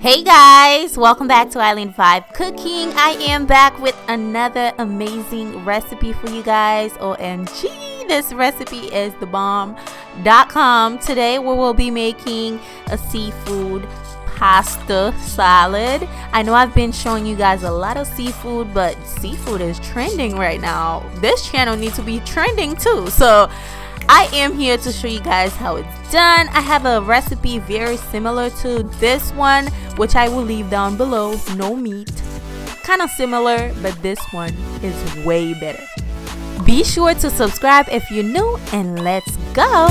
Hey guys, welcome back to Eileen Vibe Cooking. I am back with another amazing recipe for you guys. OMG, this recipe is the bomb.com. Today we will be making a seafood pasta salad. I know I've been showing you guys a lot of seafood, but seafood is trending right now. This channel needs to be trending too. So I am here to show you guys how it's done. I have a recipe very similar to this one, which I will leave down below. No meat, kind of similar, but this one is way better. Be sure to subscribe if you're new, and let's go.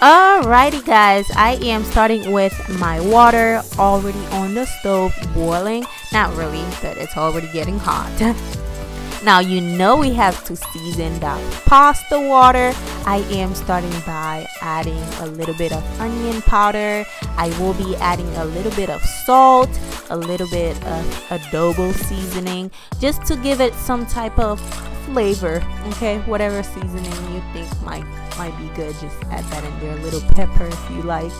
Alrighty guys, I am starting with my water already on the stove boiling. Not really, but it's already getting hot. Now you know we have to season that pasta water. I am starting by adding a little bit of onion powder. I will be adding a little bit of salt, a little bit of adobo seasoning, just to give it some type of flavor. Okay, whatever seasoning you think might be good, just add that in there. A little pepper if you like.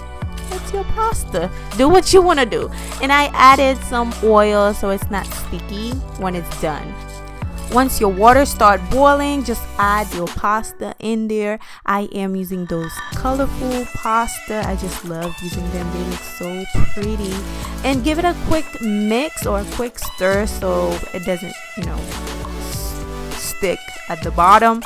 It's your pasta. Do what you want to do. And I added some oil so it's not sticky when it's done. Once your water start boiling, just add your pasta in there. I am using those colorful pasta. I just love using them. They look so pretty. And give it a quick mix or a quick stir so it doesn't, stick at the bottom.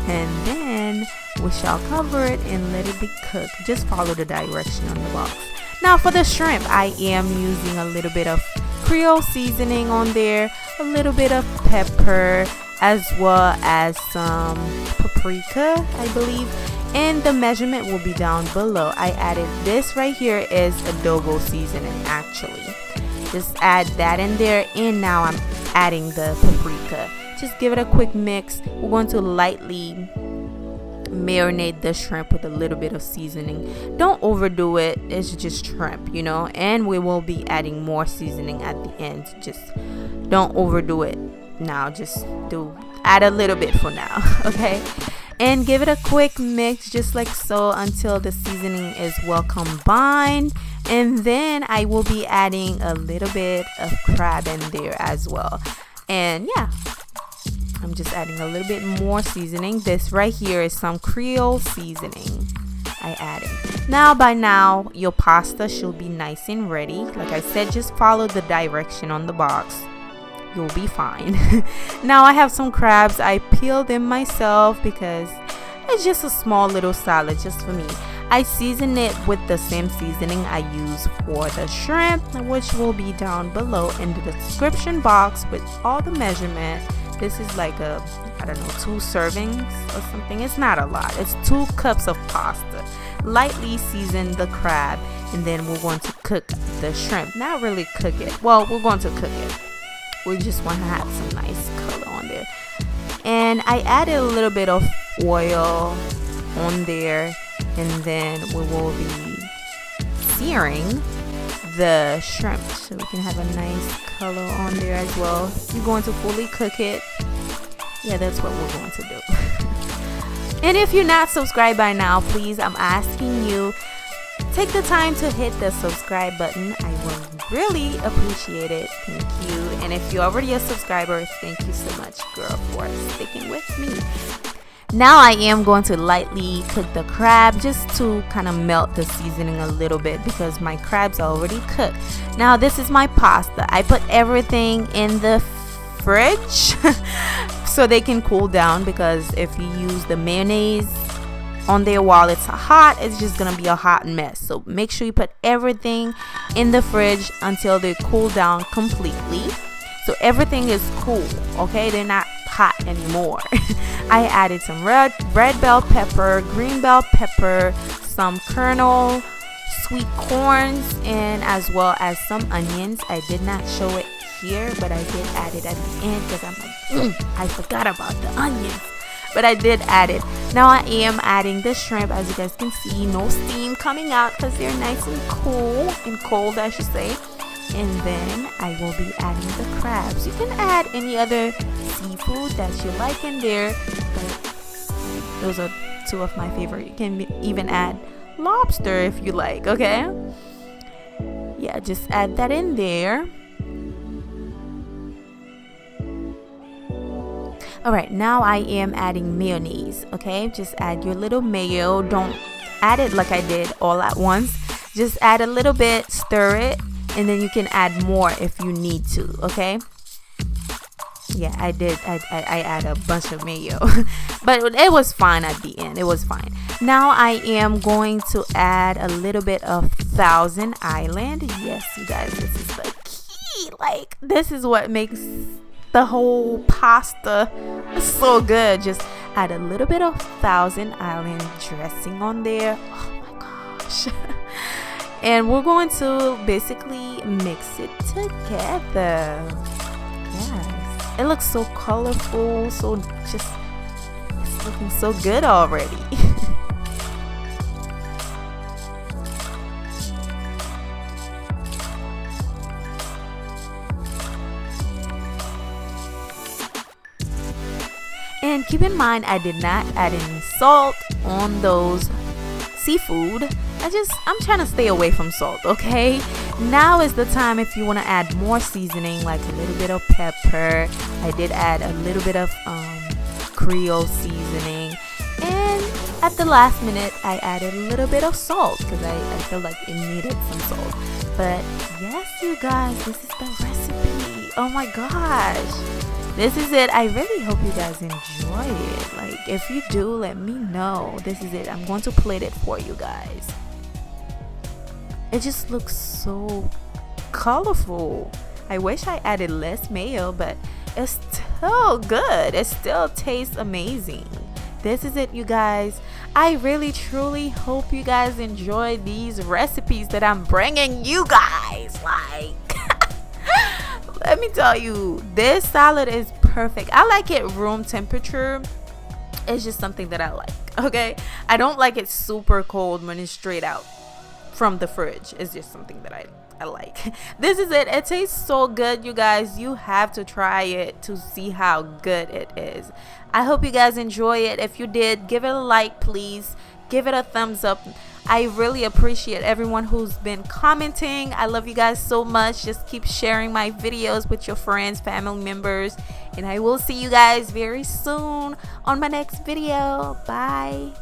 And then we shall cover it and let it be cooked. Just follow the direction on the box. Now for the shrimp, I am using a little bit of CREOLE seasoning on there, a little bit of pepper, as well as some paprika, I believe, and the measurement will be down below. I added this right here is adobo seasoning actually. Just add that in there, and now I'm adding the paprika. Just give it a quick mix. We're going to lightly marinate the shrimp with a little bit of seasoning. Don't overdo it. It's just shrimp, and we will be adding more seasoning at the end. Just don't overdo it now. Just add a little bit for now. Okay, and give it a quick mix just like so until the seasoning is well combined. And then I will be adding a little bit of crab in there as well. And yeah, I'm just adding a little bit more seasoning. This right here is some CREOLE seasoning I added. Now by now your pasta should be nice and ready. Like I said, just follow the direction on the box. You'll be fine. Now I have some crabs. I peeled them myself because it's just a small little salad just for me. I season it with the same seasoning I use for the shrimp, which will be down below in the description box with all the measurement. This is like 2 servings or something. It's not a lot. It's 2 cups of pasta. Lightly season the crab, and then we're going to cook the shrimp. Not really cook it. Well, we're going to cook it. We just want to have some nice color on there. And I added a little bit of oil on there, and then we will be searing the shrimp so we can have a nice color on there as well. You're going to fully cook it. Yeah, that's what we're going to do. And if you're not subscribed by now, please, I'm asking you, take the time to hit the subscribe button. I will really appreciate it. Thank you. And if you're already a subscriber, thank you so much, girl, for sticking with me. Now I am going to lightly cook the crab just to kind of melt the seasoning a little bit because my crab's already cooked. Now this is my pasta. I put everything in the fridge so they can cool down, because if you use the mayonnaise on there while it's hot, it's just gonna be a hot mess. So make sure you put everything in the fridge until they cool down completely. So everything is cool, okay? They're not hot anymore. I added some red bell pepper, green bell pepper, some KERNEL, sweet corns, and as well as some onions. I did not show it here, but I did add it at the end because I'm like, I forgot about the onions. But I did add it. Now I am adding the shrimp. As you guys can see, no steam coming out because they're nice and cool and cold, I should say. And then I will be adding the crabs. You can add any other seafood that you like in there, but Those are two of my favorite. You can even add lobster if you like, okay? Yeah, just add that in there. Alright, now I am adding mayonnaise, okay? Just add your little mayo. Don't add it like I did all at once. Just add a little bit, stir it, and then you can add more if you need to, okay? Yeah, I did. I add a bunch of mayo, but it was fine at the end. It was fine. Now I am going to add a little bit of Thousand Island. Yes, you guys, this is the key. Like, this is what makes the whole pasta so good. Just add a little bit of Thousand Island dressing on there. Oh my gosh. And we're going to basically mix it together. Yes. It looks so colorful, so just, it's looking so good already. And keep in mind, I did not add any salt on those seafood. I'm trying to stay away from salt, okay? Now is the time if you want to add more seasoning, like a little bit of pepper. I did add a little bit of Creole seasoning, and at the last minute I added a little bit of salt because I feel like it needed some salt. But yes, you guys, this is the recipe. Oh my gosh, this is it. I really hope you guys enjoy it. Like, if you do, let me know. This is it. I'm going to plate it for you guys. It just looks so colorful. I wish I added less mayo, but it's still good. It still tastes amazing. This is it, you guys. I really truly hope you guys enjoy these recipes that I'm bringing you guys. Like, let me tell you, this salad is perfect. I like it room temperature. It's just something that I like, okay? I don't like it super cold when it's straight out from the fridge. It's just something that I like. This is it. It tastes so good, you guys. You have to try it to see how good it is. I hope you guys enjoy it. If you did, give it a like, please. Give it a thumbs up. I really appreciate everyone who's been commenting. I love you guys so much. Just keep sharing my videos with your friends, family members, and I will see you guys very soon on my next video. Bye.